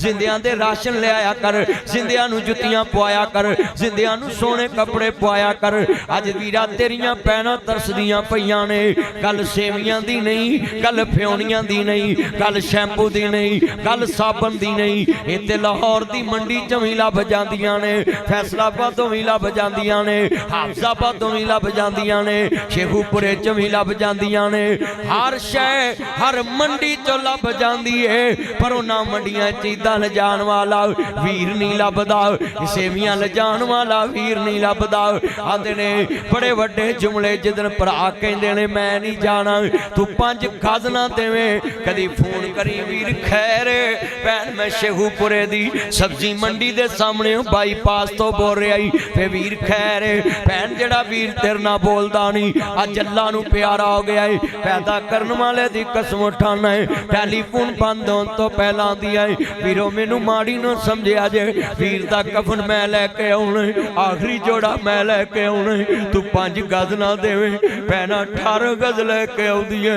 जिंदियां दे ration ले आया कर, जिंदियां नूं जुत्तियां पवाया कर, जिंदियां नूं सोने कपड़े पवाया कर। अज वीरा तेरियां भैणां तरसदियां पईयां ने। गल सेवियां दी नहीं, गल फ्योनियां दी नहीं, गल शैंपू दी नहीं, गल साबन दी नहीं। इत्ते लाहौर दी मंडी चों भी लभ जांदियां ने, फैसलाबादों भी लभ जांदियां ने, हाफजाबादों भी लभ जांदियां ने, शेखूपुरे चों भी लभ जांदियां ने। हर शै हर मंडी चों लभ जांदी है, पर उन्हां मंडियां च इदां लिजाण वाला वीर नहीं लभदा, सेवियां लिजाण वाला वीर नहीं लभदा। आंदे ने बड़े वड्डे जुमले जिदन भरा कहंदे ने मैं नहीं जाना, तू 5 गज ना देवें, कदी फोन करी वीर खैर भैन मैं शेखूपुरे दी सब्जी मंडी दे सामने बाईपास तो बोल रहा ही ते वीर खैर भैन जेड़ा वीर तेरे नाल बोलदा नहीं अज अल्लाह नूं प्यारा हो गया है। पैदा करन वाले दी कसम उठाना है, टैलीफोन बंद होने तो पहला आंदी है वीरो मैनू माड़ी ना समझिया जे, वीर दा कफन मैं लैके आउणा, आखिरी जोड़ा मैं लैके आउणा, तू 5 गज ना देवे। भैनां 18 गज लैके आउंदियां,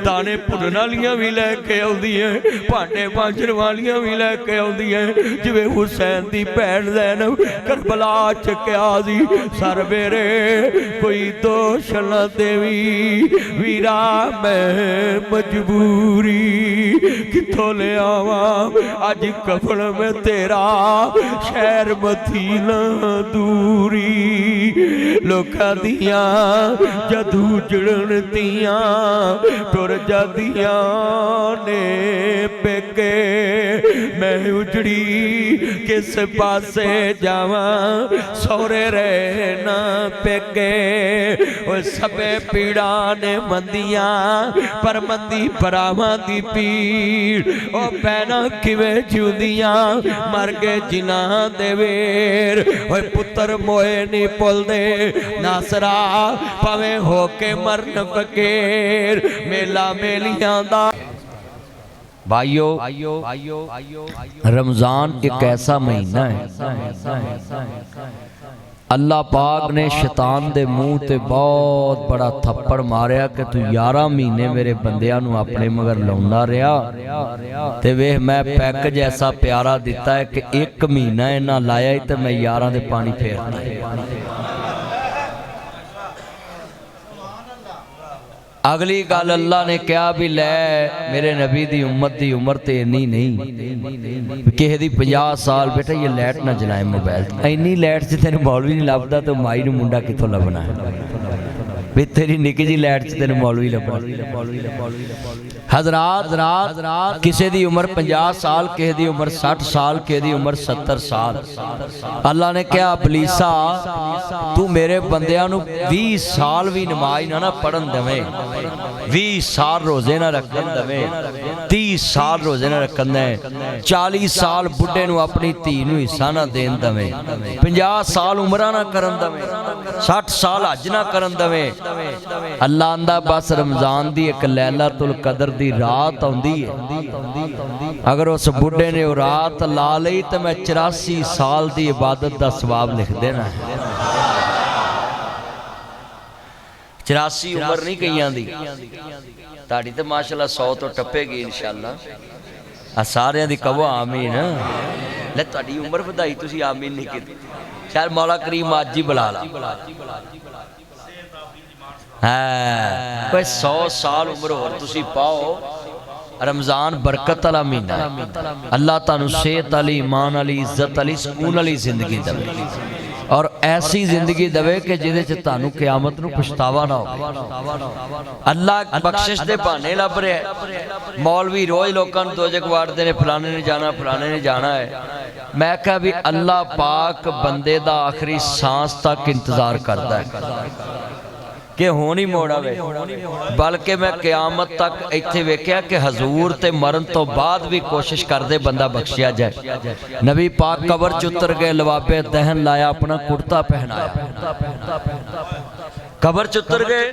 दाने भुनण वालियां भी लैके आउंदियां, भांडे मांजण वालियां भी लैके आउंदियां। जिवें हुसैन दी भैन ज़ैनब करबला चुक्या सी, सर मेरे कोई दोष न देवी वीरा मैं मजबूरी किथों ले आवा, अज कफन में तेरा शहर मदीना दूरी। लोकां दियां जदू जड़न दियां टुर जादियां ने पेके, मैं उजड़ी किस पासे जावा सौरे रहना पेके। ओ सबे पीड़ा ने मंदियां पर मंदी भरावां दी पीड़, ओ भैनां किवें जिउंदियां मर गए जिन्हां दे वेर। ओए पुत्तर मोए नहीं भुलदे नासरा भावें हो के मरन फकीर, मेला मेलियां दा भाइयों रमज़ान एक ऐसा महीना है अल्लाह पाक ने शैतान दे मुंह ते बहुत बड़ा थप्पड़ मारिया कि तू 11 महीने मेरे बंदियां नूं अपने मगर लाउंदा रहा ते वेख मैं पैकेज ऐसा प्यारा दिता है कि 1 महीना इन्हां लाया ही ते मैं 11 दे पानी फेरदा। अगली गल अल्लाह ने कहा भी लै मेरे नबी दी उम्मत दी उम्र तो इन्नी नहीं, किसी दी 50 साल बेटा ये लाइट ना जलाए मोबाइल, इन्नी लाइट च तेन मौलवी नहीं लभदा तो माई नूं मुंडा कित्थों लभना है भी तेरी निक्की जी लाइट च तेन मौलवी लभना। हजरात किसी दी उम्र 50 साल, किसी दी उम्र 60 साल, किसी दी उम्र 70 साल। अल्लाह ने कहा अबलीसा तू मेरे बंदियां नूं 20 साल भी नमाज ना पढ़न देवें, 20 साल रोजे ना रखन देवें, 30 साल रोजे ना रखन दें, 40 साल बुढ़े नूं अपनी धी नूं हिस्सा ना देन देवें, 50 साल उमरा ना करन देवें, 60 साल हज ना करन देवें। अल्लाह आंदा बस रमजान दी एक लैलातुल कदर दी रात आउंदी है, अगर उस बुढ़े ने वो रात ला लई तो मैं 84 साल दी इबादत दा सवाब लिख देना है। 84 उम्र नहीं कईयां दी, ताड़ी तो माशाअल्लाह 100 तो टप्पेगी इंशाअल्लाह। आ सारियां दी कहो आमीन। ले तुहाडी उम्र वधाई तुसीं आमीन नहीं कीती, शायद मौला करीम अज ही बुला ला। है कोई 100 साल उम्र होर तुसीं पाओ। रमज़ान बरकत वाला महीना है, अल्लाह तुहानू सेहत वाली, ईमान वाली, इज्जत वाली, सुकून वाली जिंदगी देवे और ऐसी जिंदगी देवे कि जिहदे च तुहानू क़यामत नू पछतावा ना हो। अल्लाह बख्शिश दे बहाने लभ रहा। मौलवी रोज़ लोगों नू दोजख वाड़दे ने, फलाने ने जाना, फलाने ने जाना है। मैं कहा भी अल्लाह पाक बंदे दा आखिरी सांस तक इंतजार करता है कि होनी मोड़ आवे, बल्कि मैं क़यामत तक इत्थे वेख्या कि हजूर ते मरन तो बाद भी कोशिश करदे बंदा बख्शिया जाए। नबी पाक कबर च उतर गए, लवाबे दहन लाया, अपना कुर्ता पहनाया, कबर च उतर गए।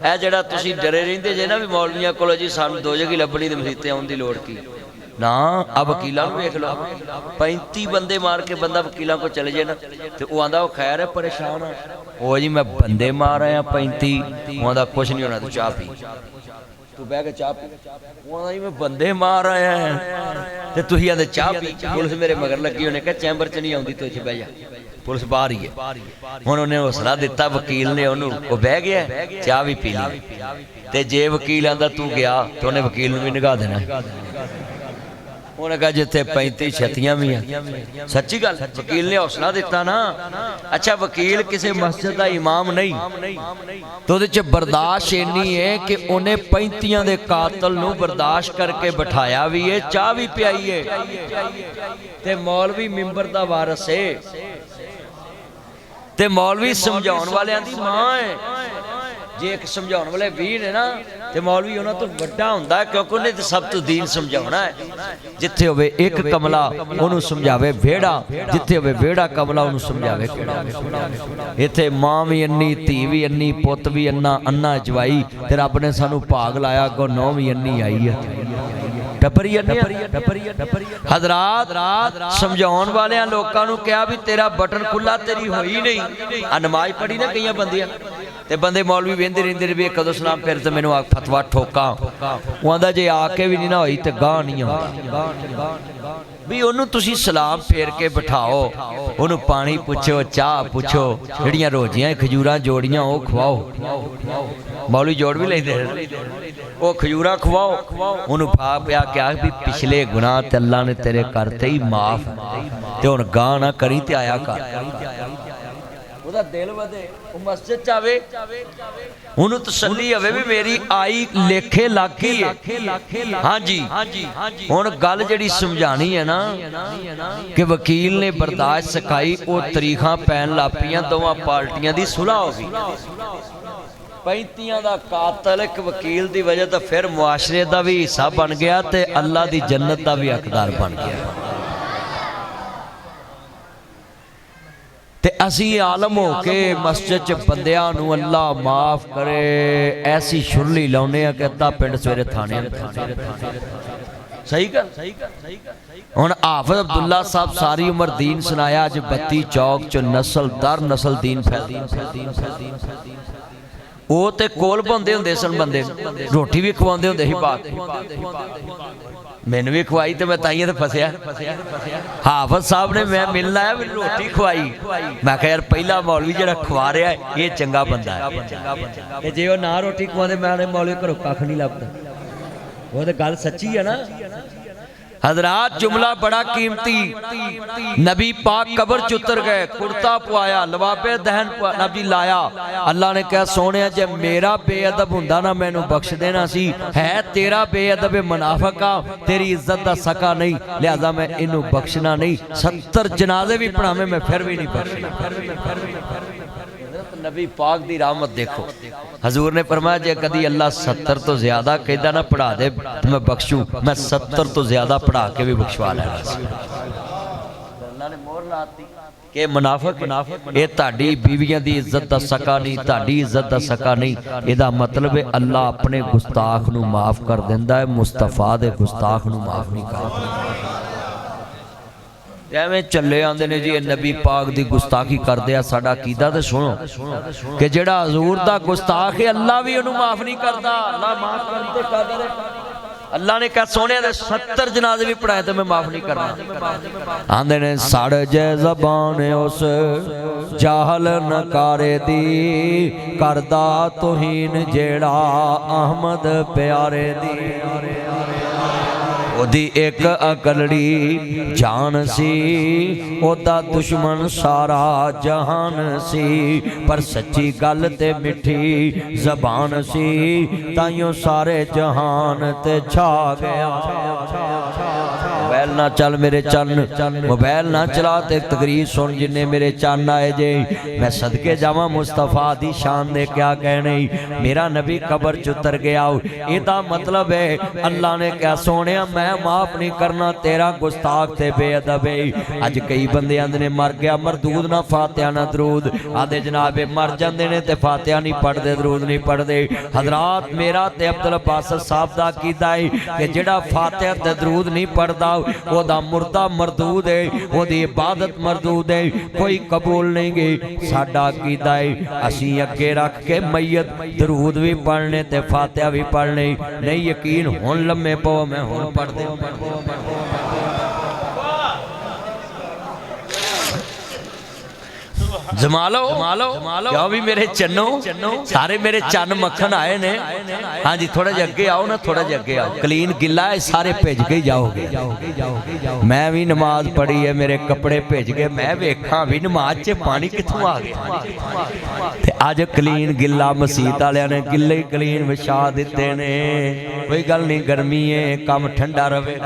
ऐ जेड़ा तुसीं डरे रहिंदे जे ना भी मौलवियां कोलों जी सानू दोजख ही लभणी ते मसीते आउण दी लोड़ की ना। अब वकीलों को वेख लो, 35 बंदे मार के बंदा वकीलों को चले जाए ना तो वह आंदा खैर है, परेशान है, वो जी मैं बंदे मार आया 35, वो आंदा कुछ नहीं होना, तू चाह पी। ਤੂੰ ਬਹਿ ਕੇ ਚਾਹ ਪੀ। ਉਹ ਆਂਦਾ ਜੀ ਮੈਂ ਬੰਦੇ ਮਾਰ ਆਇਆ ਤੇ ਤੁਸੀਂ ਆਂਦੇ ਚਾਹ ਪੀ। ਪੁਲਿਸ ਮੇਰੇ ਮਗਰ ਲੱਗੀ, ਉਹਨੇ ਕਿਹਾ ਚੈਂਬਰ 'ਚ ਨਹੀਂ ਆਉਂਦੀ, ਤੂੰ ਇੱਥੇ ਬਹਿ ਜਾ, ਪੁਲਿਸ ਬਾਹਰ ਹੀ ਹੈ। ਹੁਣ ਉਹਨੇ ਹੌਸਲਾ ਦਿੱਤਾ ਵਕੀਲ ਨੇ ਉਹਨੂੰ, ਉਹ ਬਹਿ ਗਿਆ, ਚਾਹ ਵੀ ਪੀ ਲਈ। ਤੇ ਜੇ ਵਕੀਲ ਆਂਦਾ ਤੂੰ ਗਿਆ ਤੇ ਉਹਨੇ ਵਕੀਲ ਨੂੰ ਵੀ ਨਿਗਾਹ ਦੇਣਾ। ਉਹਨੇ ਕਹਾ ਜਿੱਥੇ 35 ਛੱਤੀਆਂ ਵੀ ਆ। ਸੱਚੀ ਗੱਲ, ਵਕੀਲ ਨੇ ਹੌਸਲਾ ਦਿੱਤਾ ਨਾ। ਅੱਛਾ ਵਕੀਲ ਕਿਸੇ ਮਸਜਿਦ ਦਾ ਇਮਾਮ ਨਹੀਂ ਤੇ ਉਹਦੇ 'ਚ ਬਰਦਾਸ਼ਤ ਇੰਨੀ ਹੈ ਕਿ ਉਹਨੇ 35 ਦੇ ਕਾਤਲ ਨੂੰ ਬਰਦਾਸ਼ਤ ਕਰਕੇ ਬਿਠਾਇਆ ਵੀ ਹੈ, ਚਾਹ ਵੀ ਪਿਆਈ ਹੈ। ਤੇ ਮੌਲਵੀ ਮਿੰਬਰ ਦਾ ਵਾਰਿਸ ਹੈ ਤੇ ਮੌਲਵੀ ਸਮਝਾਉਣ ਵਾਲਿਆਂ ਦੀ ਮਾਂ ਹੈ। ਜੇ ਇੱਕ ਸਮਝਾਉਣ ਵਾਲੇ 20 ਨੇ ਨਾ ਤੇ ਮੌਲਵੀ ਉਹਨਾਂ ਤੋਂ ਵੱਡਾ ਹੁੰਦਾ, ਕਿਉਂਕਿ ਉਹਨੇ ਤੇ ਸਭ ਤੋਂ ਦੀਨ ਸਮਝਾਉਣਾ ਹੈ। ਜਿੱਥੇ ਹੋਵੇ ਇੱਕ ਕਮਲਾ ਉਹਨੂੰ ਸਮਝਾਵੇ ਵਿਹੜਾ, ਜਿੱਥੇ ਹੋਵੇ ਵਿਹੜਾ ਕਮਲਾ ਉਹਨੂੰ ਸਮਝਾਵੇ ਕਿਹੜਾ। ਇੱਥੇ ਮਾਂ ਵੀ ਇੰਨੀ, ਧੀ ਵੀ ਇੰਨੀ, ਪੁੱਤ ਵੀ ਇੰਨਾ, ਅੰਨਾ ਜਵਾਈ, ਤੇ ਰੱਬ ਨੇ ਸਾਨੂੰ ਭਾਗ ਲਾਇਆ, ਅੱਗੋਂ ਨੌਂ ਵੀ ਇੰਨੀ ਆਈ ਹੈ। ਟੱਪਰੀ ਹਜ਼ਰਾਤ ਸਮਝਾਉਣ ਵਾਲਿਆਂ ਲੋਕਾਂ ਨੂੰ ਕਿਹਾ ਵੀ ਤੇਰਾ ਬਟਨ ਖੁੱਲਾ, ਤੇਰੀ ਹੋਈ ਨਹੀਂ। ਆ ਨਮਾਜ਼ ਪੜ੍ਹੀ ਨਾ ਕਈਆਂ ਬੰਦਿਆਂ ਤੇ ਬੰਦੇ ਮੌਲਵੀ ਵੇਂਦੇ ਰਹਿੰਦੇ ਨੇ ਵੀ ਕਦੋਂ ਸਲਾਮ ਫਿਰ ਤੇ ਮੈਨੂੰ ਫਤਵਾ ਠੋਕਾਂ। ਉਹ ਆਂਦਾ ਜੇ ਆ ਕੇ ਵੀ ਨਹੀਂ ਨਾ ਹੋਈ ਤੇ ਗਾਹ ਨਹੀਂ ਆਉਂਦੀ। ਵੀ ਉਹਨੂੰ ਤੁਸੀਂ ਸਲਾਮ ਫੇਰ ਕੇ ਬਿਠਾਓ, ਉਹਨੂੰ ਪਾਣੀ ਪੁੱਛੋ, ਚਾਹ ਪੁੱਛੋ, ਜਿਹੜੀਆਂ ਰੋਜ਼ੀਆਂ ਖਜੂਰਾਂ ਜੋੜੀਆਂ ਉਹ ਖਵਾਓ। ਮੌਲਵੀ ਜੋੜ ਵੀ ਲੈਂਦੇ, ਉਹ ਖਜੂਰਾਂ ਖਵਾਓ ਉਹਨੂੰ। ਪਾ ਪਿਆ ਕਿਹਾ ਵੀ ਪਿਛਲੇ ਗੁਨਾਹ ਤੇ ਅੱਲਾ ਨੇ ਤੇਰੇ ਕਰਤੇ ਹੀ ਮਾਫ, ਤੇ ਹੁਣ ਗਾਹ ਨਾ ਕਰੀ ਤੇ ਆਇਆ ਕਰ। ਉਹਦਾ ਦਿਲ ਵਧੇ, ਉਹ ਮਸਜਿਦ ਚ ਆਵੇ, ਉਹਨੂੰ ਤਸੱਲੀ ਹੋਵੇ ਵੀ ਮੇਰੀ ਆਈ ਲੇਖੇ ਲੱਗ ਗਈ ਹੈ। ਹਾਂਜੀ ਹੁਣ ਗੱਲ ਜਿਹੜੀ ਸਮਝਾਣੀ ਹੈ ਨਾ ਕਿ ਵਕੀਲ ਨੇ ਬਰਦਾਸ਼ਤ ਸਿਖਾਈ, ਉਹ ਤਰੀਖਾਂ ਪੈਣ ਲੱਗ ਪਈਆਂ, ਦੋਵਾਂ ਪਾਰਟੀਆਂ ਦੀ ਸੁਲ੍ਹਾ ਹੋ ਗਈ। 35 ਦਾ ਕਾਤਲ ਇੱਕ ਵਕੀਲ ਦੀ ਵਜ੍ਹਾ ਤੋਂ ਫਿਰ ਮੁਆਸ਼ਰੇ ਦਾ ਵੀ ਹਿੱਸਾ ਬਣ ਗਿਆ ਤੇ ਅੱਲਾ ਦੀ ਜੰਨਤ ਦਾ ਵੀ ਹੱਕਦਾਰ ਬਣ ਗਿਆ। ਤੇ ਅਸੀਂ ਆਲਮ ਹੋ ਕੇ ਮਸਜਿਦ 'ਚ ਬੰਦਿਆਂ ਨੂੰ ਅੱਲਾ ਮਾਫ ਕਰੇ ਐਸੀ ਸ਼ੁਰਲੀ ਲਾਉਨੇ ਆ ਕਿ ਅੱਧਾ ਪਿੰਡ ਸਵੇਰੇ ਥਾਣੇ। ਸਹੀ ਗੱਲ। ਹੁਣ ਹਾਫਿਜ਼ ਅਬਦੁੱਲਾ ਸਾਹਿਬ ਸਾਰੀ ਉਮਰ ਦੀਨ ਸੁਣਾਇਆ, ਅੱਜ 32 ਚੌਕ 'ਚ ਨਸਲ ਦਰ ਨਸਲ ਦੀਨ ਫੈਲਦੀ। ਉਹ ਤੇ ਕੋਲ ਪਾਉਂਦੇ ਹੁੰਦੇ ਸਨ ਬੰਦੇ, ਰੋਟੀ ਵੀ ਖਵਾਉਂਦੇ ਹੁੰਦੇ ਸੀ ਬਾਤ। ਮੈਨੂੰ ਵੀ ਖਵਾਈ ਤੇ ਮੈਂ ਤਾਈਆਂ ਤੇ ਫਸਿਆ। ਹਾਫਿਜ਼ ਸਾਹਿਬ ਨੇ ਮੈਂ ਮਿਲਣ ਆਇਆ, ਮੈਨੂੰ ਰੋਟੀ ਖਵਾਈ। ਮੈਂ ਕਿਹਾ ਯਾਰ ਪਹਿਲਾ ਮੌਲਵੀ ਜਿਹੜਾ ਖਵਾ ਰਿਹਾ ਇਹ ਚੰਗਾ ਬੰਦਾ ਹੈ, ਤੇ ਜੇ ਉਹ ਨਾ ਰੋਟੀ ਖਵਾਉਂਦੇ ਮੈਂ ਮੌਲਵੀ ਘਰੋਂ ਕੱਖ ਨਹੀਂ ਲੱਭਦਾ। ਉਹ ਤੇ ਗੱਲ ਸੱਚੀ ਹੈ ਨਾ। हजरात जुमला बड़ा कीमती। नबी पाक कब्र च उतर गए, कुर्ता पवाया, लवाबे दहन नबी लाया। अल्लाह ने कहा सोने जे मेरा बेअदब हुंदा ना मैनू बख्श देना सी, है तेरा बेअदब मुनाफिक आ, तेरी इज्जत दा सका नहीं, लिहाजा मैं इनू बख्शना नहीं। 70 जनाजे भी पढ़ावे मैं फिर भी नहीं बख्शना। नबी पाक दी रहमत देखो। हजूर ने फरमाया जे कदी अल्लाह 70 तो ज्यादा कहदा ना पढ़ा दे तो मैं बख्शू, मैं 70 तो ज्यादा पढ़ा के भी बख्शवा लेना। अल्लाह ने मोहर लाती कि मुनाफिक ये ताड़ी बीवियां दी इज्जत दा सका नहीं, ताड़ी इज्जत दा सका नहीं। इहदा मतलब है अल्लाह अपने गुस्ताख नू माफ कर देंदा है, मुस्तफा दे गुस्ताख नू माफ नहीं करदा। ਐਵੇਂ ਚੱਲੇ ਆਂਦੇ ਨੇ ਜੀ ਇਹ ਨਬੀ ਪਾਕ ਦੀ ਗੁਸਤਾਖੀ ਕਰਦੇ ਆ। ਸਾਡਾ ਅਕੀਦਾ ਤੇ ਸੁਣੋ ਕਿ ਜਿਹੜਾ ਹਜ਼ੂਰ ਦਾ ਗੁਸਤਾਖ ਹੈ ਅੱਲਾ ਵੀ ਉਹਨੂੰ ਮਾਫ ਨਹੀਂ ਕਰਦਾ। ਅੱਲਾ ਮਾਫ ਕਰਨ ਤੇ ਕਾਦਰ ਹੈ। ਅੱਲਾ ਨੇ ਕਹਾ ਸੋਹਣਿਆ ਦੇ 70 ਜਨਾਜ਼ੇ ਵੀ ਪੜਾਏ ਤੇ ਮੈਂ ਮਾਫ ਨਹੀਂ ਕਰਨਾ। ਆਂਦੇ ਨੇ ਸੜ ਜੇ ਜ਼ਬਾਨ ਉਸ ਜਾਹਲ ਨਕਾਰੇ ਦੀ, ਕਰਦਾ ਤੋਹੀਨ ਜਿਹੜਾ ਅਹਿਮਦ ਪਿਆਰੇ ਦੀ। ओदी एक अकलड़ी जान सी, ओदा दुश्मन सारा जहान सी, पर सच्ची गल ते मिठी जबान सी, ताइयों सारे जहान ते छा गया। मोबाइल ना चल मेरे चन्न, मोबाइल ना चला ते तकरीर सुन जिन्ने मेरे चन्न आए जे। मैं सदके जावा मुस्तफा दी शान दे क्या कहने, मेरा नबी कब्र च उतर गया। इहदा मतलब है अल्लाह ने क्या सोने मैं माफ नहीं करना, तेरा गुस्ताख ते बेअदब है। अज कई बंदे आंदे ने मर गया मरदूद ना फातिहा ना दरूद, आदे जनाब मर जांदे ने ते फातिहा नहीं पढ़दे दरूद नहीं पढ़दे। हजरात मेरा ते अब्दुल बासित साहब दा कीदा है कि जेड़ा फातिहा ते दरूद नहीं पढ़दा ओदा मुर्दा मरदूद है, ओदी इबादत मरदूद है, कोई कबूल नहीं गई। साडा अकीदा है असी अगे रख के मैयत दरूद भी पढ़ने ते फातिहा भी पढ़ने। नहीं यकीन हुण लम्मे पो, मैं हुण पढ़ दे। जमालो क्या भी मेरे चन्नो सारे मेरे चन्न मक्खन आए ने। हाँ जी थोड़ा जिहा अगे आओ ना, थोड़ा जिहा अगे आओ। क्लीन गिला है, सारे भिज के जाओगे। मैं भी नमाज पढ़ी है, मेरे कपड़े भिज गए। मैं वेखा भी नमाज च पानी कित्थों आ गया। अज क्लीन गिला मसीत वालियां ने गिले ही क्लीन विछा दिते ने। कोई गल नहीं, गर्मी है, काम ठंडा रवे,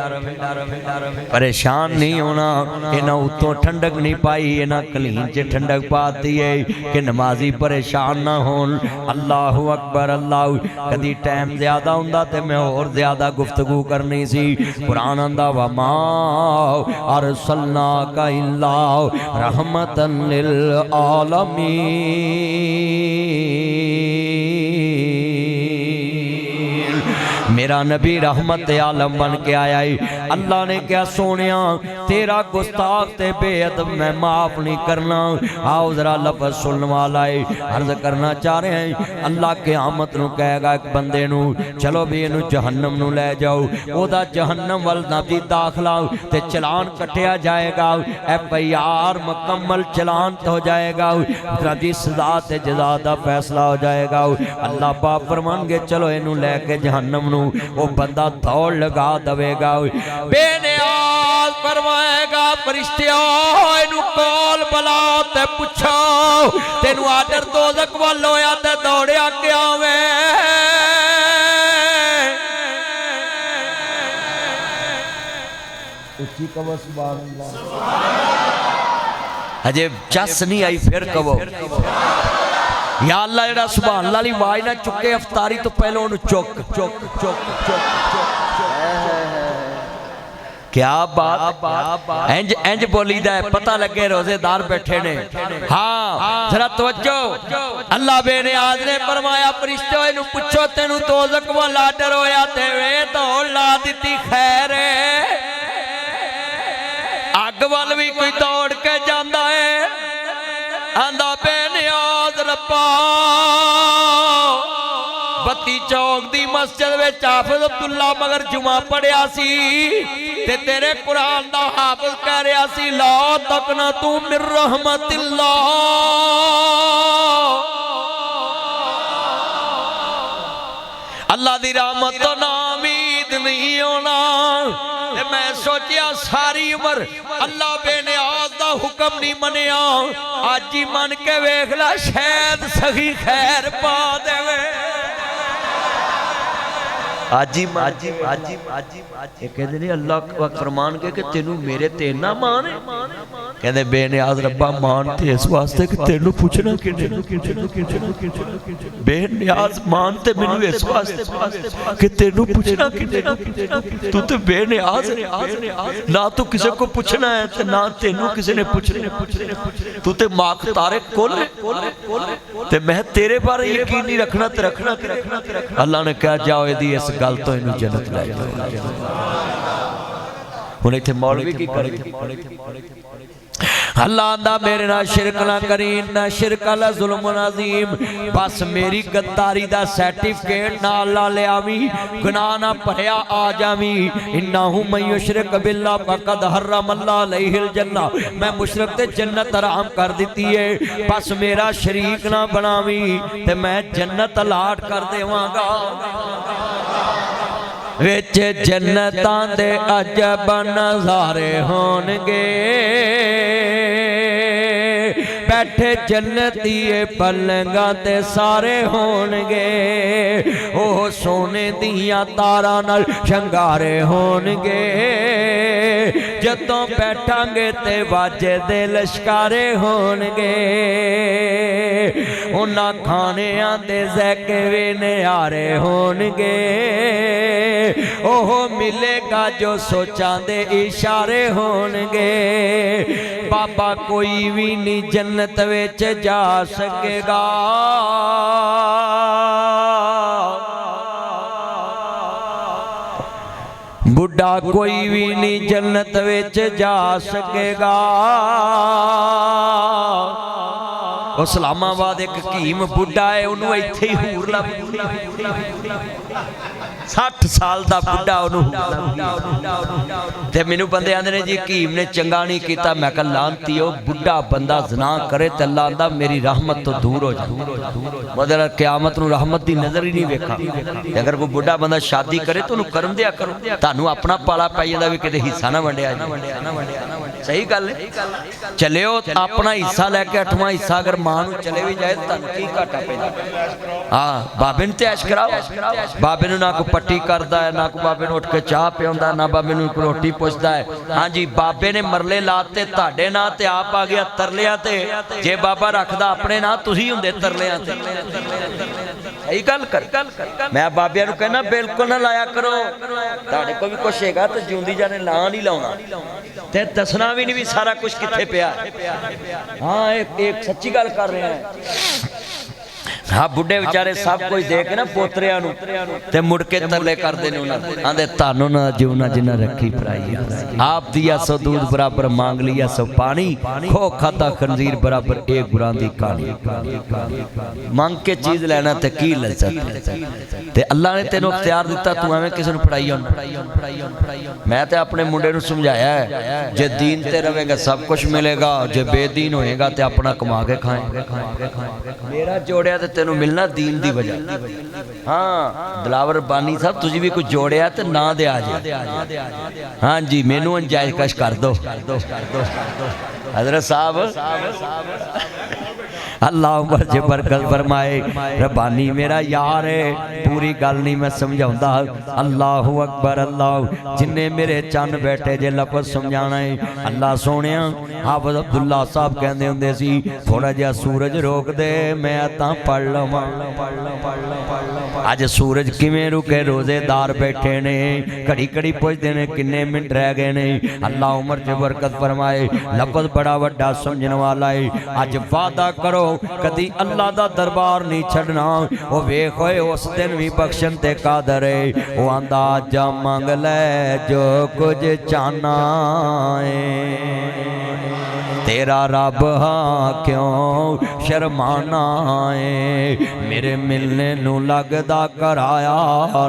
परेशान नहीं होना। इन्हां उत्तों ठंडक नहीं पाई, इन्हां क्लीन च ठंडक पाती है कि नमाजी परेशान ना होन। अल्लाहु अकबर अल्लाह। कदी टाइम ज्यादा हुंदा ते मैं और ज्यादा गुफ्तगू करनी सी। कुरान आंदा वमा अरसलनाका इल्ला रहमतन लिल आलमीन। मेरा नबी रहमत आलम बन के आया है। अल्लाह ने क्या सोनिया तेरा गुस्ताख ते बेअदब मैं माफ नहीं करना। आओ जरा लफ्ज़ सुनने वाला है, अर्ज करना चाह रहे हैं। अल्लाह क़यामत नूं कहेगा एक बंदे नूं चलो भी इनू जहन्नम नूं ले जाओ। ओदा जहन्नम वल नबी दाखला ते चलान कटिया जाएगा। FIR मुकम्मल चलान हो जाएगा। नबी सजा ते जज़ा दा फैसला हो जाएगा। अल्लाह पाक फरमानगे चलो इनू लेके जहन्नम नूं। वो बंदा दौड़ लगा दवेगा। बेनियाज फरमाएगा फरिश्तियों इनू कॉल बुला ते पुछो तेनू आर्डर दोज़ख वल होया ते दौड़िया क्या वे। उच्ची कहो सुभान अल्लाह। अजे चस नहीं आई फिर कहो या अल्लाह। जेड़ा सुभान अल्लाह वाली आवाज ना चुके अफतारी तो पहले उन्हें चुक चुक चुक चुक चुक। क्या बात इंज इंज बोलीदा है, पता लगे रोजेदार बैठे ने। हाँ जरा तवज्जो। अल्लाह बेनियाज ने फरमाया फरिश्तों इनू पुछो तेनू दोज़ख वाला आर्डर होया ते वे दौड़ ला दिती। खैर अग वाल भी कोई दौड़ के जांदा है। आंदा बेनियाज रब्बा बत्ती चौक दी मस्जिद विच हाफिज अब्दुल्ला मगर जुमा पढ़िया सी ते तेरे कुरान दा हाफिज कह रहा सी ला तकना तू मिर रहमतिल्लाह। अल्लाह दी रहमत तो ना उम्मीद नहीं होना। मैं सोचिया सारी उम्र अल्लाह बेनियाज दा हुक्म नहीं मनिया। अज ही मन के वेख ला शायद सही खैर पा देवे। आजी कहते नहीं अल्लाह फरमान के तेनू मेरे ते ना मान है। कहते बेनियाज रब्बा मान ते इस वास्ते कि तेनू पूछना किने। बेनियाज मान ते मैनू इस वास्ते कि तेनू पूछना किने। तू तो बेनियाज ना तू किसी को पूछना है ते ना तेनू किसी ने पूछना। तू ते माख तारे कोल ते मैं तेरे बारे यकीन नहीं रखना ते रखना। अल्लाह ने कहा जाओ यदि इस गल तो इनू जन्नत लै जाओ। हुण इत्थे मौलवी की करे अल्लाह आंदा मेरे नाल शिरक ना करी ना शिरक अला जुल्मुन अजीम। बस मेरी गद्दारी दा सर्टिफिकेट नाल ला ले आवी गुनाह ना भरिया आ जावी। इन्नहु मन युशरिक बिल्लाह फकद हर्रम अल्लाह अलैहिल जन्नह। मैं मुशरिक ते जन्नत हराम कर दी है। बस मेरा शरीक ना बनावी ते मैं जन्नत अलाट कर देवांगा। विच जन्नतां दे अजब नज़ारे होणगे। बैठे जन्नती पलंगां ते सारे होणगे। ओह सोने दियां तारां नाल शंगारे होणगे। जदों बैठांगे ते वाजे दे लश्कारे होणगे। उन्हां खाणियां दे ज़ैके वी नियारे होणगे। ओह मिलेगा जो सोचां दे इशारे होणगे। बाबा कोई भी नहीं जन्नत विच जा सकेगा। बुढ़ा कोई भी नहीं जन्नत विच जा सकेगा। इस्लामाबाद एक हकीम बुढ़ा है, उन्होंने इत्थे ही हूर ला 60 साल का बुढ़ा ते मैनू बंदे आंदे ने जी हकीम ने चंगा नहीं किया। मैं कहा लानती हो बुढ़ा बंदा ज़ना करे ते अल्लाह आंदा मेरी रहमत तो दूर हो जा। मतलब क़यामत नूं रहमत दी नज़र ही नहीं वेखा। अगर कोई बुढ़ा बंदा शादी करे तो उन्होंने करन दिया करो, तुहानू अपना पाला पाई जांदा भी किते हिस्सा ना वंडिया। सही गल है, चलियो अपना हिस्सा लैके 8वां हिस्सा अगर मां नूं चले भी जाए तुहानू की घाटा पैंदा। हाँ बाबे नूं ते ऐश कराओ, बाबे नूं ना कोई पट्टी करता है, ना कोई बाबे नूं उठ के चाह पियाउंदा, ना बाबे नूं कोई रोटी पुछदा है। हाँ जी बाबे ने मरले लाते तुहाडे नां ते आप आ गया तरलियां ते। जे बाबा रखदा अपने नां तुसीं हुंदे तरलियां ते। सही गल कर। मैं बाबिया नूं कहना बिल्कुल ना लाया करो, तुहाडे कोल भी कुछ हैगा ते जिउंदी जाने ला नहीं लाउणा ते दसना भी नहीं भी सारा कुछ कित्थे पिया। हाँ एक सच्ची गल कर रहे हैं। हाँ बुढ़े बेचारे सब कुछ देख ना पोतरिया ते मुड़ के तरले करते ने आंदे तानू ना जीवना जिन्ना रखी पराई। आप दिया सो दूध बराबर मांग लिया सो पानी, खो खाता खंजीर बराबर एक गुरां दी कहानी। मांग के चीज लेना ते की लज्जत ते अल्लाह ने तेनों इख्तियार दिता, तू एवें किसी नूं फड़ाई होना। मैं ते अपने मुंडे नूं समझाया है जे दीन ते रवेगा सब कुछ मिलेगा, जे बेदीन होएगा ते अपना कमा के खाएगा। मेरा जोड़िया ते तेनों मिलना दीन दी वजह। हाँ दिलावर बानी साहब तुझी भी कुछ जोड़िया तो ना दे आ जाए। हाँ जी मैनू अंजाइज कश कर दो हजरत साहब। अल्लाह उमर जे बरकत फरमाए। रब्बानी मेरा यार है, पूरी गल नहीं मैं समझाऊंदा। अल्लाहु अकबर अल्लाह जिन्ने मेरे चंद बैठे जे लफज समझाना है। अल्लाह सोने हाफिज अब्दुल्ला साहब कहते होंगे सी थोड़ा जिहा सूरज रोक दे मैं तां पढ़ लवां। अज सूरज किवें रुके, रोजेदार बैठे ने घड़ी घड़ी पुछदे ने किन्ने मिनट रह गए ने। अल्लाह उमर जे बरकत फरमाए। लफज बड़ा वड्डा समझण वाला है। अज वादा करो कदी अल्लाह दा दरबार नहीं छड़ना। वो वेख होए उस दिन भी बख्शण ते कादर है। वो आंदा जा मंग ले जो कुछ चाहना है, तेरा रब हाँ क्यों शर्माना है। मेरे मिलने नू लगदा कराया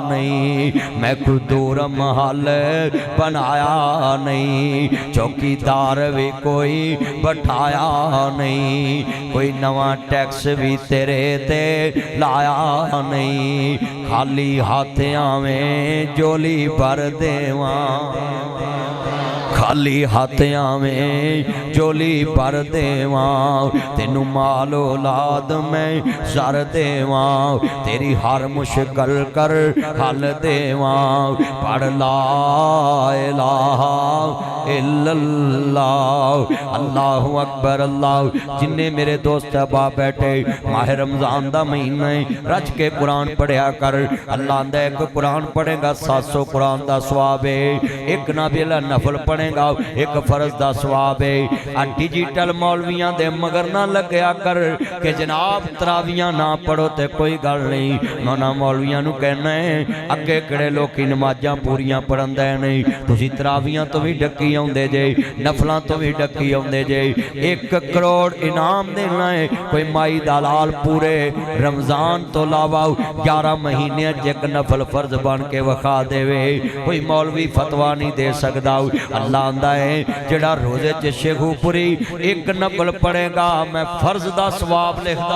नहीं, मैं कोई दूर महल बनाया नहीं। चौकीदार भी कोई बैठाया नहीं, कोई नवा टैक्स भी तेरे ते लाया नहीं। खाली हाथ आवें जोली भर देवां, खाली हाथ आवें जोली भर देवां। तेनू माल औलाद मैं सर देवां, तेरी हर मुश्किल कर हल देवां। पढ़ ला इलाहा इल्लल्लाह अल्लाहु अकबर अल्लाह। जिन्ने मेरे दोस्त अहबाब बैठे माह रमजान दा महीना है, रज के कुरान पढ़िया कर। अल्लाह आंदा एक कुरान पढ़ेगा 700 कुरान दा सवाब है। एक नाफिल नफल पढ़ेगा एक फर्ज दा सवाब है। आ डिजिटल मौलवियां दे मगर ना लगया कर कि जनाब तरावियां ना पढ़ो ते कोई गल नहीं। मैं मौलवियां नू कहना है अगे किहड़े लोकी नमाजां पूरियां पढ़ंदे नहीं, तुसीं तरावियां तो भी डकी आउंदे जे, नफलां तो भी डकी आउंदे जे। 1 करोड़ इनाम देना है कोई माई दा लाल पूरे रमजान तो इलावा 11 महीने एक नफल फर्ज बन के वखा देवे। कोई मौलवी फतवा नहीं दे सकदा। अल्लाह आंदा है जेड़ा रोजे च शेखूपुरी 1 नफल पढ़ेगा मैं फर्ज दा सवाब लिखदा।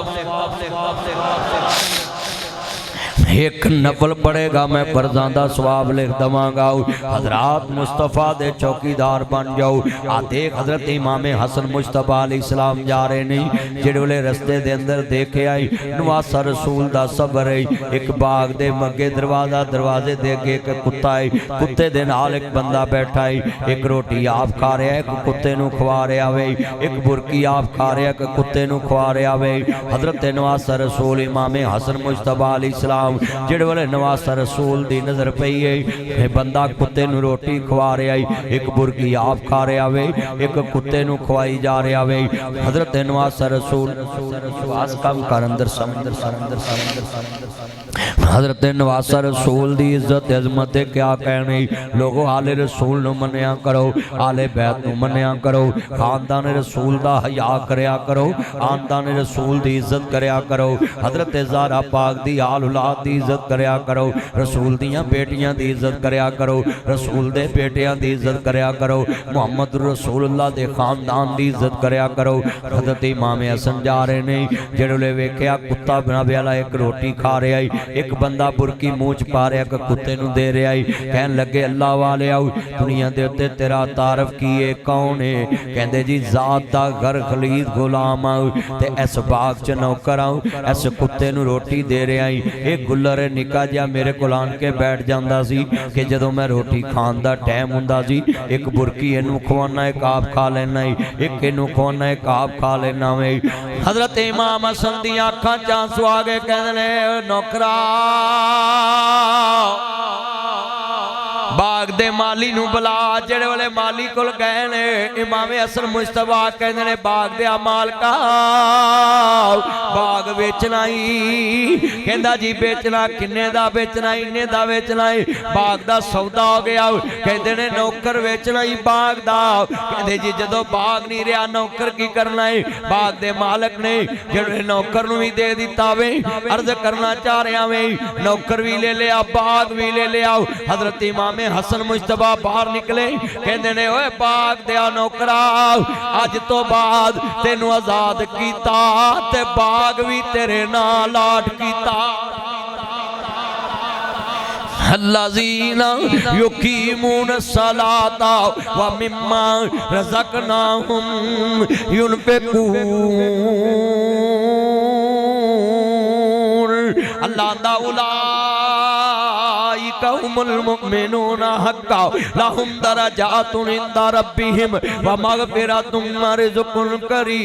1 नफल पढ़ेगा मैं फर्जां दा सवाब लिख दवांगा। हजरात मुस्तफा दे चौकीदार बन जाओ। आ देख हजरत इमाम हसन मुस्तफा अलैहिस्सलाम जा रहे नहीं, जेड़े वाले रस्ते दे अंदर देखे आई नवासा रसूल दा सबर है। एक बाग दे मगे दरवाजा, दरवाजे दे अगे एक कुत्ता है, कुत्ते दे नाल एक बंदा बैठा है। एक रोटी आप खा रहा है, एक कुत्ते नू खवा रहा है। एक बुरकी आप खा रहा है, एक कुत्ते नू खवा रहा है। हजरत नवासा रसूल इमाम हसन मुस्तफा अलैहिस्सलाम जेड़े वाले नवासा रसूल दी नजर पई है। बंदा कुत्ते नू रोटी खवा रहा है, एक बुरकी आप खा रहा है, एक कुत्ते नू खवाई जा रहा है। हजरत नवासा रसूल वास कम कर अंदर समंदर हजरत नवासा रसूल दी इज्जत अजमत क्या कहनी। लोगों आले रसूल नूं मन्निया करो, आले बैत नूं मन्निया करो, खानदान रसूल दा हया करया करो, आनदान रसूल दी इज्जत करया करो, हजरत ज़हरा पाक दी आल औलाद दी इज्जत करया करो, रसूल दियां बेटियां दी इज्जत करया करो, रसूल दे बेटियां दी इज्जत करया करो, मुहम्मद रसूलुल्लाह दे खानदान दी इज्जत करया करो। हजरत इमाम हसन जा रहे ने, जेड़े वेख्या कुत्ता बनावे वाला एक रोटी खा रहा है, एक बंदा बुरकी मूँह च पा रहा, कुत्ते नूं दे रहा है। कहन लगे अल्लाह वाले आओ, दुनिया दे उत्ते तेरा तारफ की है, कौन है? कहंदे जी जात दा घर खलीद गुलाम आओ, ते इस बाग च नौकर आओ, इस कुत्ते नूं रोटी दे रहा है। एक गुल्लर निक्का जिहा मेरे कोल आन के बैठ जांदा सी कि जदों मैं रोटी खाण दा टाइम हुंदा सी, एक बुरकी इनू खवाना, एक आप खा लेना, एक इनू खवाना, एक आप खा लेना। वे हजरत इमाम हसन दी अखां च आंसू आ गए, कहंदे ने नौकरा बाग दे माली नूं बुला। जेड़े वाले माली कोल गए ने, इमाम हसन मुस्तफा कहंदे ने बाग दे मालका बाग बेचना ही। कहंदा जी बेचना किन्ने दा बेचना? इन्ने दा बेचना है। बाग दा सौदा हो गया। कहंदे ने नौकर बेचना ही बाग दा। कहंदे जी जदों बाग नहीं रहा नौकर की करना है? बाग दे मालक ने जेड़े नौकर नूं भी दे दिता वे। अर्ज करना चाह रहा वे, नौकर भी ले लिया, बाग भी ले लिया। हजरत इमाम हसन मुस्तफा बाहर निकले, कहंदे ने ओए बाग दिया नौकरा, अज तो बाद तेनू आजाद कीता ते बाग भी तेरे नाल लाट कीता। अल्लज़ीना युकीमून सलाता व मिम्मा रज़क़नाहुम युनफ़िकून। अल्लाह दा उलाइकहुमुल मुमिनूना हक्का लहुम दरजातुन इंदा रब्बिहिम व मग़फ़िरतुम व रिज़्क़ुन करीम।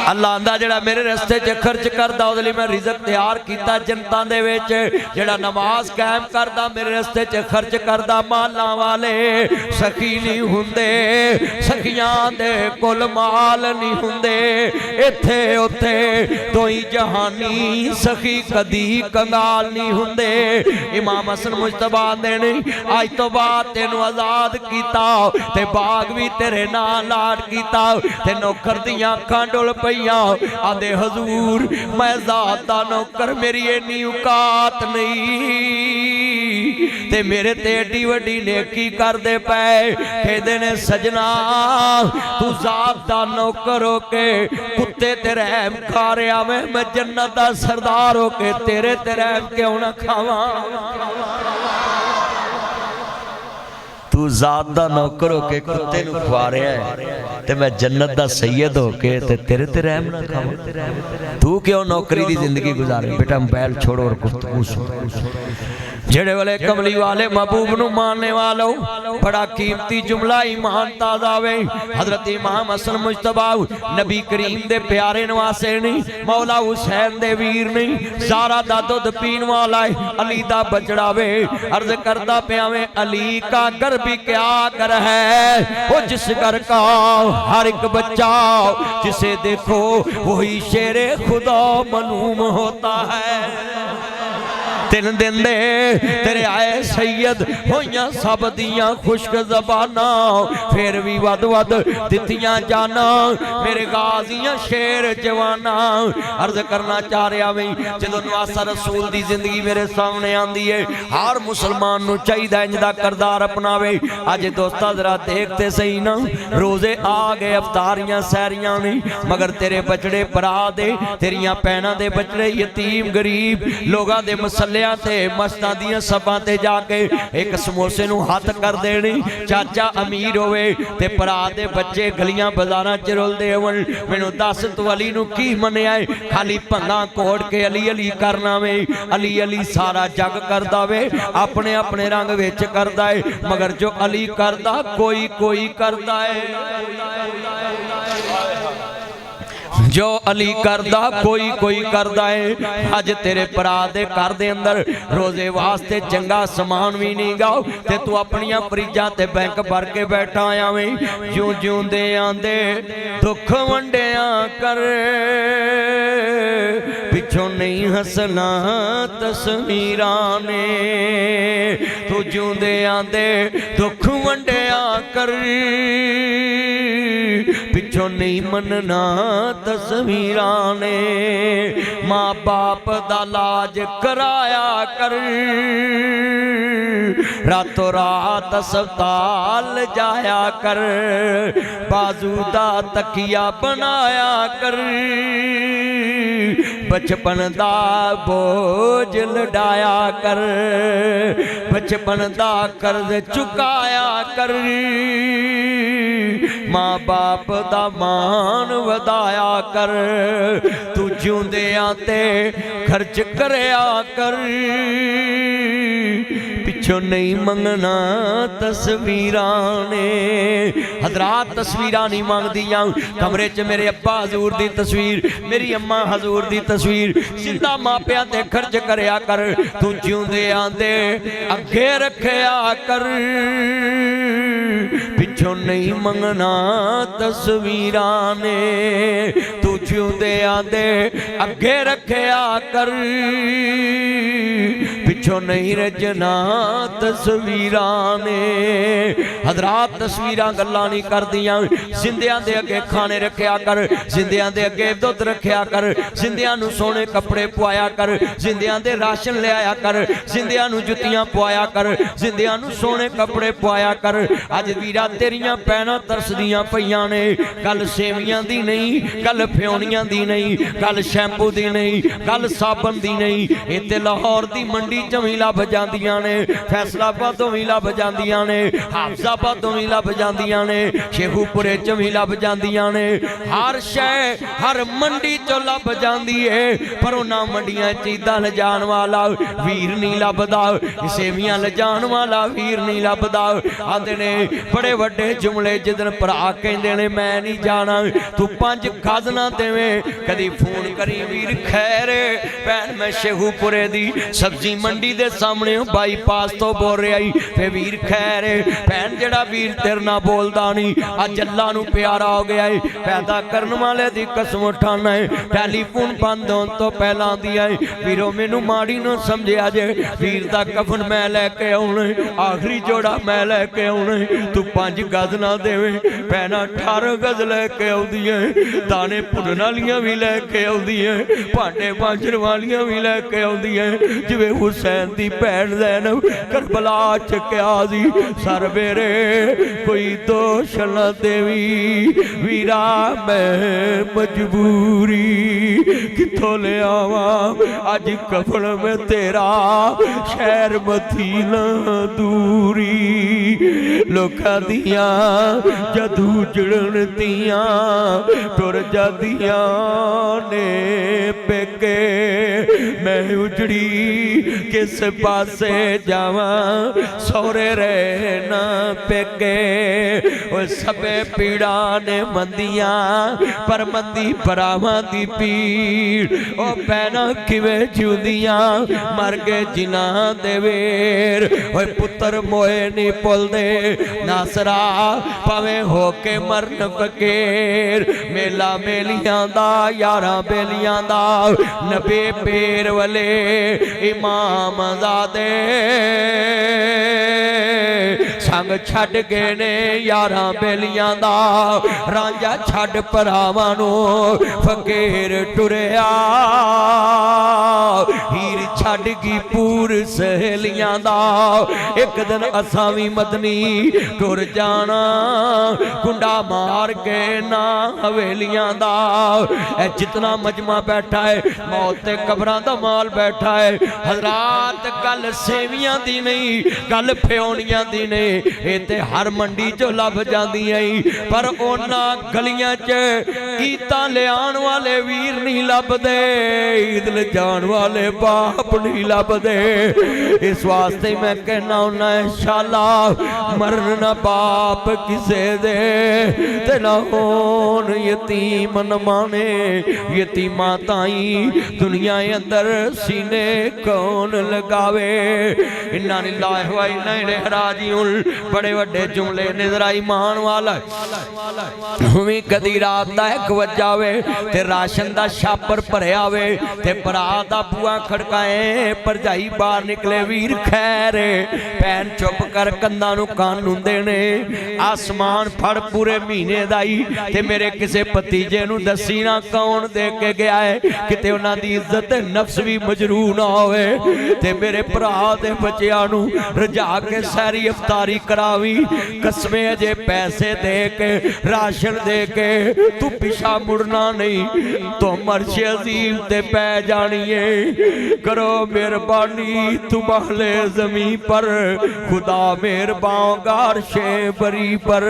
अल्लाह आंदा जेड़ा मेरे रस्ते च खर्च करदा उहदे लई मैं रिज़क तैयार कीता जनता दे विच। जेड़ा नमाज कायम करदा मेरे रस्ते च खर्च करदा, मालां वाले सखी नहीं हुंदे, सखियां दे कोल माल नहीं हुंदे। इत्थे उत्थे दोई जहानी सखी कदी कंगाल नहीं हुंदे। इमाम हसन मुस्तफा दे ने अज तो बाद तेनू आजाद कीता ते बाग भी तेरे नाल लाड कीता ते नौकर दियां अखां डुल पई। आदे हजूर मैं ज़ात दा नौकर, मेरी इन्नी औकात नहीं ते मेरे ते एडी वड्डी नेकी करदे पे। कहदे ने सजना तू ज़ात दा नौकर हो के कुत्ते ते रहम खा रहा मैं जन्नत दा सरदार हो के तेरे ते रहम क्यों ना खावां? तू ज़ात दा नौकर हो के कुत्ते नूं खवा रहा है ते मैं जन्नत दा सैयद हो के ते तेरे ते रहम ना खावां? तू क्यों नौकरी दी जिंदगी गुजारे? बेटा मोबाइल छोड़ो और गुफ्तगू सुनो। जेड़े वाले कमली वाले महबूब नूं मानने वालों, बड़ा कीमती जुमला ईमान ताज़ा वे। हजरत इमाम हसन मुस्तफा नबी करीम दे प्यारे नवासे नहीं, मौला हुसैन दे वीर नहीं, ज़हरा दा दुध पीन वाला है, अली दा बचड़ा वे। अर्ज करदा पिया वे अली का घर भी क्या कर है, वो जिस घर का हर एक बच्चा जिसे देखो वही शेरे खुदा मालूम होता है। तीन दिन दे तेरे आए सैयद होइयां सब दियां खुश्क ज़बाना, फिर भी वध वध दित्तियां जाना मेरे गाजियां शेर जवाना। अर्ज करना चाह रहा वे जदों नवासा रसूल दी जिंदगी मेरे सामने आंदी है, हर मुसलमान नूं चाहीदा इंज दा करदार अपनावे। अज दोस्ता जरा देखते सही ना, रोजे आ गए, अफ्तारियां सैरियां नहीं, मगर तेरे बचड़े भरा दे, तेरियां भैणां दे बचड़े यतीम गरीब लोगां दे मसले ते मस्तां दियां सभां ते जाके एक समोसे नूं हथ कर देनी। चाचा अमीर होवे ते भरा दे बच्चे गलियां बाजारां च रुलदे होवन, मैनूं दस तू अली नूं की मन्निया है? खाली भंगा कोड़ के अली अली करना वे। अली अली सारा जग करदा वे, अपने अपने रंग विच करदा है, मगर जो अली करदा कोई कोई करदा है। जो अली करदा कोई कोई करदा है। अज तेरे भरा दे घर दे अंदर रोजे वास्ते चंगा समान भी नहीं गाओ ते तू अपनियां फरीजां ते बैंक भर के बैठा आवें। ज्यों ज्योंदे आंदे दुख वंडिया कर, पिछों नहीं हसना तस्वीरां ने। तू ज्योंदे आंदे दुख वंडिया कर, पिछों नहीं मनना तस्वीरां ने। माँ बाप दा लाज कराया कर, रातों रात अस्पताल जाया कर। बाजू दा तकिया बनाया कर, बचपन दा बोझ लडाया कर। बचपन दा कर्ज चुकाया कर, माँ बाप दा मान वधाया कर। तू जिउंदियां ते खर्च करया कर, पिछों नहीं मंगना तस्वीरां ने। हजरात तस्वीरां नहीं मंगदियां। कमरे च मेरे अब्बा हजूर दी तस्वीर, मेरी अम्मा हजूर दी तस्वीर, जिंदा मापियां ते खर्च करया कर। तू जिउंदियां दे अगे रखया कर, पिछों नहीं मंगना तस्वीरां ने। तू जिउंदियां दे अगे रखया कर, पिछों नहीं रजना तस्वीरां ने। हजरात तस्वीरां गल्लां नहीं करदियां। जिंदियां दे अगे खाने रखया कर, जिंदियां दे अगे दुध रखया कर, जिंदियां नूं सोहणे कपड़े पवाया कर, जिंदियां दे राशन लियाया कर, जिंदियां नूं जुत्तियां पवाया कर, जिंदियां नूं सोहणे कपड़े पवाया कर। अज वीरा तेरियां भैणां तरसदियां पईयां ने। गल सेवियां दी नहीं, गल फ्योनियां दी नहीं, गल शैंपू दी नहीं, गल साबन दी नहीं। इत्ते लाहौर दी मंडी चों भी लभ जांदियां ने, फैसलाबादों भी लभ जांदियां ने, हाफजाबादों भी लभ जांदियां ने, शेखूपुरे च भी लभ जांदियां ने। हर शय हर मंडी चों लभ जांदी है, पर उन्हां मंडियां च इदां लिजाण वाला वीर नहीं लभदा, सेवियां लिजाण वाला वीर नहीं लभदा। आंदे ने बड़े वड्डे जुमले जिदन भरा कहंदे ने मैं नहीं जाना, तू 5 गज ना देवें, कदी फोन करी वीर खैर भैन मैं शेखूपुरे दी सब्जी मंडी दे सामने बाईपास तो बोल रहा ही ते वीर खैर भैन जेड़ा वीर तेरे नाल बोलदा नहीं अज अल्लाह नूं प्यारा हो गया है। पैदा करन वाले दी कसम उठाना है, टैलीफोन बंद होने तो पहला आंदी है वीरो मैनू माड़ी न समझिया जे, वीर दा कफन मैं लैके आउणा, आखिरी जोड़ा मैं लैके आउणा। तू 5 गज ना देवे, भैनां 18 गज लैके आउंदियां, दाने भुनण वालियां भी लैके आउंदियां, भांडे मांजण वालियां भी लैके आउंदियां। जिवें हुसैन दी भैन ज़ैनब करबला च क्या सी सर मेरे कोई दोष न देवी, वीरा मैं मजबूरी किथों ले आवा अज कफन में तेरा शहर मदीना दूरी। लोकां दियां जदू जड़न दियां टुर जादियां ने पेके, मैं उजड़ी किस पासे जावां सौरे रहना पेके। ओ सबे पीड़ा ने मंदियां पर मंदी भरावां दी पीड़, ओ भैनां किवें जिउंदियां मर गए जिन्हां दे वेर। ओए पुत्तर मोए नहीं भुलदे नासरा भावें हो के मरन फकीर, मेला मेलियां दा यारां बेलियां दा नबे पेर वाले इमाम ज़ादे संग छड़ गए ने यारां बेलियां दा, रांझा छड़ भरावां नूं फकीर टुरिया, हीर छड़ गई पूर सहेलियां दा। एक दिन असां भी मदनी टुर जाना, कुंडा मार के ना हवेलियां दा। ए जितना मजमा बैठा है मौत ते कबरां दा माल बैठा है। हजरात गल सेवियां दी नहीं, गल फ्योनियां दी नहीं, ये ते हर मंडी चो लभ जांदियां पर उन्हां गलियां च ईतां लियाण वाले वीर नहीं लभदे, ईद लिजाण वाले बाप नहीं लभदे। इस वास्ते मैं कहना हुन्ना शाला मरना बाप किसे दे ते ना होन यतीम नमाने, यतीमा ताई दुनिया अंदर सीने कौन लगावे। इन्ना लिल्लाहि व इन्ना इलैहि राजिऊन बड़े वड्डे जुमले नजर आई मान वाला। हुवी कदी रात दा 1 वज आवे ते राशन दा छापर भरिया वे ते भरा दा बूआ खड़काए, भरजाई बाहर निकले वीर खैर भैन चुप कर कंधां नूं कान हुंदे ने। आसमान फड़ पूरे महीने दा ही ते मेरे किसे भतीजे नूं दसी ना कौन दे के गया है, किते उन्हां दी इज्जत नफ्स भी मजरूह ना होवे ते मेरे भरा दे बच्चियां नूं रजा के सारी इफ्तारी करावी। कसमें अजे पैसे दे के राशन दे के तू पिछा मुड़ना नहीं, तो मर्शे अजीम ते पै जानी है। करो मेहरबानी तुम्हारे जमीन पर खुदा मेहरबान गारशे बरी पर।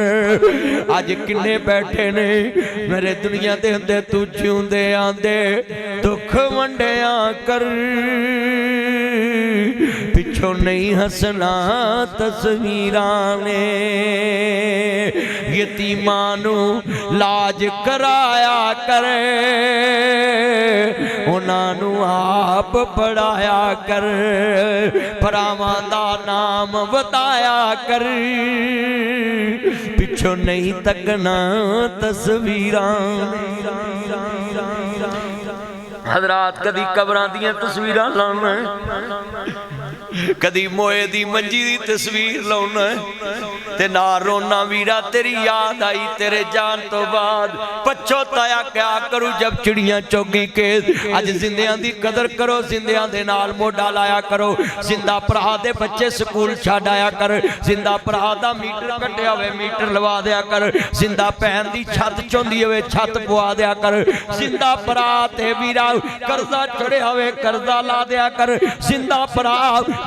अज किन्ने बैठे ने मेरे दुनिया दे हुंदे तू जिउंदे आंदे दुख वंडिया कर, पिछों नहीं हसना तस्वीरां ने। यतीमां नूं लाज कराया करे, उन्हां नूं आप पढ़ाया कर, भरावां दा नाम बताया कर, पिछों नहीं तकना तस्वीरां। हजरात कदी कबरां दियां तस्वीरां लाना, कदी मोए दी मंजी दी तस्वीर लाउना ते ना रोना वीरा तेरी याद आई तेरे जान तो बाद। पछताया क्या करूं जब चिड़ियां चोगी के। अज जिंदियां दी कदर करो, जिंदियां दे नाल मोढा लाया करो। जिंदा भरा दे बच्चे स्कूल छड्ड आया कर, जिंदा भरा दा मीटर कट्टिया होवे मीटर लवा दिया कर, जिंदा भैन दी छत चोंदी होवे छत पवा दिया कर, जिंदा भरा ते वीरा कर्जा चढ़िया होवे कर्जा ला दिया कर, जिंदा भरा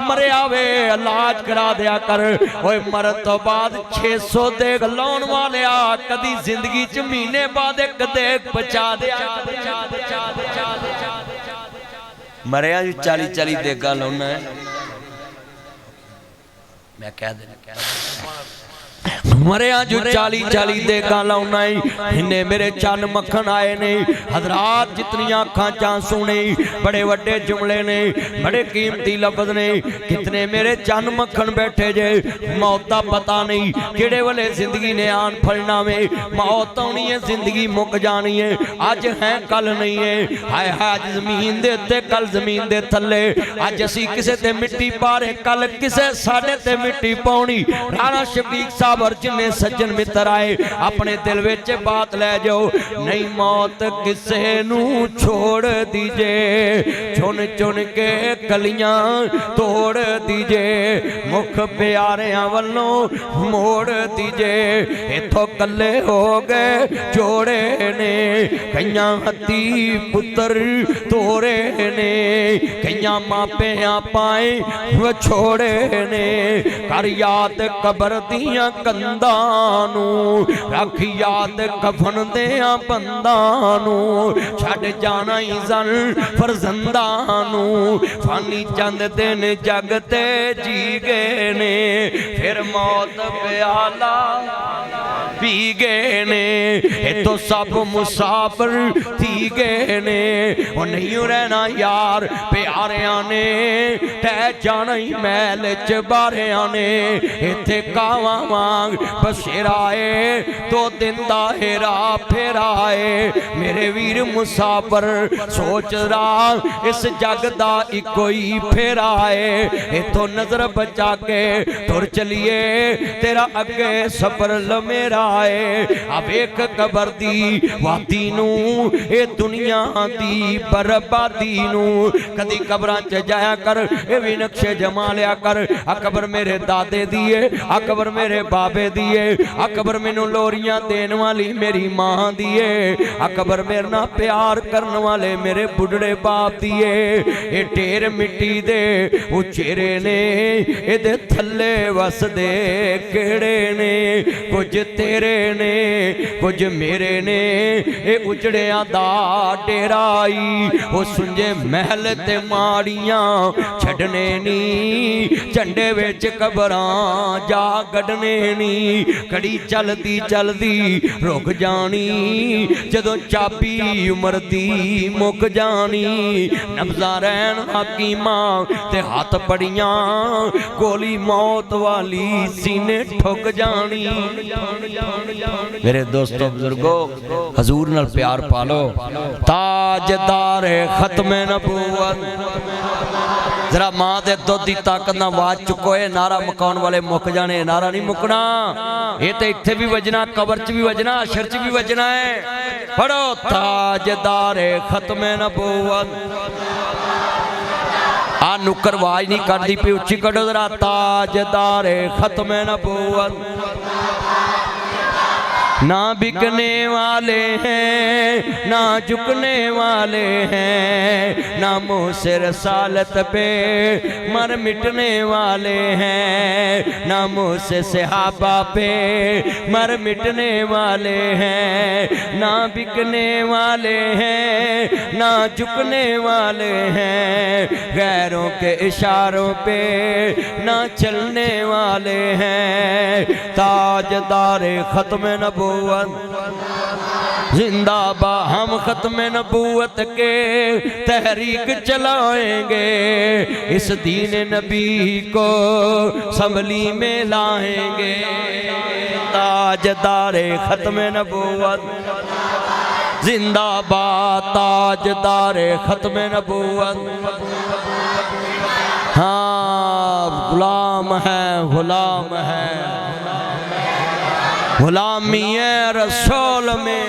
मरिया वे इलाज करा दिया कर। ओए मरन तो बाद 600 देग लाउण वालिया कदी जिंदगी च महीने बाद एक देग बचा दिया। मरिया 40-40 देगा लाउना है, मैं कह देना मरिया जो 40-40 देगा लाउना है। इन्हें मेरे चन मक्खन आए ने हजरात, जितनी अखां च आंसू ने बड़े वड्डे जुमले ने, बड़े कीमती लफ्ज ने। कितने मेरे चन मक्खन बैठे जे, मौत का पता नहीं किहड़े वेले जिंदगी ने आन फड़ना वे। मौत आनी है जिंदगी मुक जानी है, अज है कल नहीं है। हाय हाय अज जमीन दे उत्ते कल जमीन दे थल्ले, अज असी किसे ते मिट्टी पा रहे कल किसे साडे ते मिट्टी पाउणी। राणा शफीक साहब और जिन्ने सज्जन मित्र आए अपने दिल विच बात लै जाओ, नहीं मौत किसे नू छोड़ दीजे, चुन चुन के कलियां तोड़ दीजे, मुख प्यारियां वल्लों मोड़ दीजे। इथों कल्ले हो गए जोड़े ने, कईयां हत्ती पुत्र तोड़े ने, कईयां मापियां पाए विछोड़े ने। कर याद कबर दियां कंधां नू, रख याद कफन दियां बंदां नू, छड़ जाना ही सन फरजंदां नू। फानी चंद दिन जग ते जी गए ने, फिर मौत प्याला पी गए ने। इथों सब मुसाफिर थी गए ने, वो नहीं रहना यार प्यारियां ने, तै जाना ही महल च बारियां ने। इत्थे कावां वांग बसेराए 2 दिन दा हेरा फेराए। मेरे वीर मुसाफिर सोच रहा इस जग दा इको ही फेरा है। इथों नजर बचा के तुर चलिए तेरा अगे सफर लमेरा आए। आ वेख कबर दी वादी नू ए दुनिया दी बर्बादी नू। कदी कबरां च जाया कर, ए भी नक्शे जमा लिया कर। आ कबर मेरे दादे दी है, आ कबर मेरे बाबे दी है, आ कबर मैनू लोरियां देने वाली मेरी मां दी है, आ कबर मेरे नाल प्यार करने वाले मेरे बुढ़ड़े बाप दी है। ए ढेर मिट्टी दे उचेरे ने, एदे थल्ले वसदे केड़े ने। कुछ तेरे ने कुछ मेरे ने, ए उजड़ियां दा डेराई। ओ सुंजे महल ते माड़ियां छड़ने नी, झंडे विच कबरां जा गढ़ने नी। घड़ी चलदी चलदी रुक जानी, जदों चाबी उमर दी मुक जानी। नब्ज़ां रहन हकीमां ते हाथ पड़ियां, गोली मौत वाली सीने ठुक जानी। मेरे दोस्तों बुजुर्गो, हजूर नाल प्यार पालो। ताजदार खत्म नबूवत, जरा मां दे दुध की ताकत ना आवाज चुको। ये नारा मकाउन वाले मुक जाने, नारा नहीं मुकना। ये तो इत्थे भी वजना, कबर च भी वजना, अशर च भी वजना है। पढ़ो ताजदार खत्म नबूवत। आ नुक्कर आवाज नहीं कटदी पी, उच्ची कढ़ो जरा। ताजदार खत्म नबूवत। ना बिकने वाले हैं ना झुकने वाले हैं, ना मुँह से रसालत पे मर मिटने वाले हैं, ना मुँह से सहाबा पे मर मिटने वाले हैं। ना बिकने वाले हैं ना झुकने वाले हैं, गैरों के इशारों पे ना चलने वाले हैं। ताजदार खत्म नबूवत जिंदाबाद, हम खत्म नबूवत के तहरीक चलाएंगे। इस दीन नबी को संभली में लाएंगे। ताजदार खत्म नबूवत जिंदाबाद, ताजदार खत्म नबूवत। हाँ गुलाम है, गुलाम है, गुलामी है रसूल में।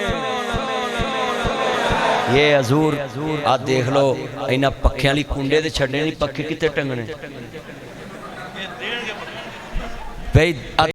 ये हजूर आ देख लो, इन्हां पक्खियां लई कुंडे ते छड्डे नहीं, पक्खे कित्थे टंगने भाई।